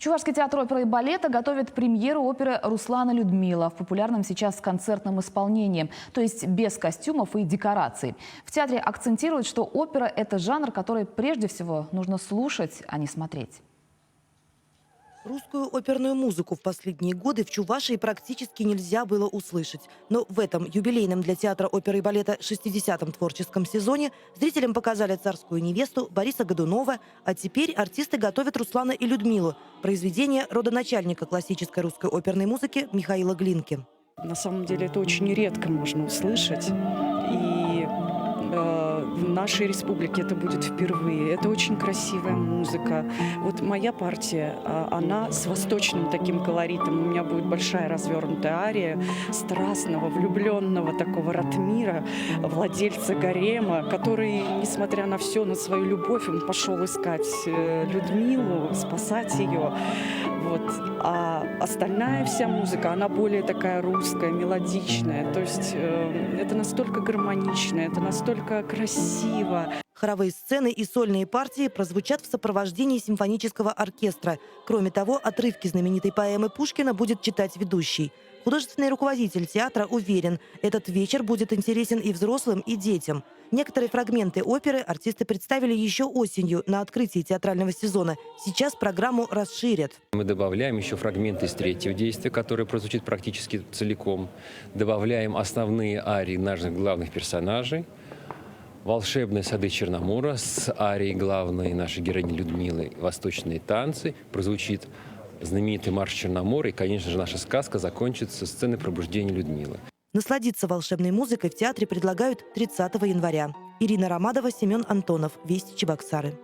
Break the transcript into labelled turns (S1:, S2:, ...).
S1: Чувашский театр оперы и балета готовит премьеру оперы «Руслан и Людмила» в популярном сейчас концертном исполнении, то есть без костюмов и декораций. В театре акцентируют, что опера – это жанр, который прежде всего нужно слушать, а не смотреть.
S2: Русскую оперную музыку в последние годы в Чувашии практически нельзя было услышать. Но в этом юбилейном для театра оперы и балета 60-м творческом сезоне зрителям показали «Царскую невесту» Бориса Годунова, а теперь артисты готовят «Руслана и Людмилу» – произведение родоначальника классической русской оперной музыки Михаила Глинки.
S3: На самом деле это очень редко можно услышать. И в нашей республике это будет впервые. Это очень красивая музыка. Вот моя партия, она с восточным таким колоритом. У меня будет большая развернутая ария страстного, влюбленного такого Ратмира, владельца гарема, который, несмотря на все, на свою любовь, он пошел искать Людмилу, спасать ее. Вот. А остальная вся музыка, она более такая русская, мелодичная. То есть это настолько гармонично, это настолько красиво.
S2: Хоровые сцены и сольные партии прозвучат в сопровождении симфонического оркестра. Кроме того, отрывки знаменитой поэмы Пушкина будет читать ведущий. Художественный руководитель театра уверен, этот вечер будет интересен и взрослым, и детям. Некоторые фрагменты оперы артисты представили еще осенью на открытии театрального сезона. Сейчас программу расширят.
S4: Мы добавляем еще фрагменты из третьего действия, которые прозвучат практически целиком. Добавляем основные арии наших главных персонажей. «Волшебные сады Черномора» с арией главной нашей героини Людмилы, «Восточные танцы». Прозвучит знаменитый марш Черномора, и, конечно же, наша сказка закончится сценой пробуждения Людмилы.
S2: Насладиться волшебной музыкой в театре предлагают 30 января. Ирина Ромадова, Семен Антонов. Вести Чебоксары.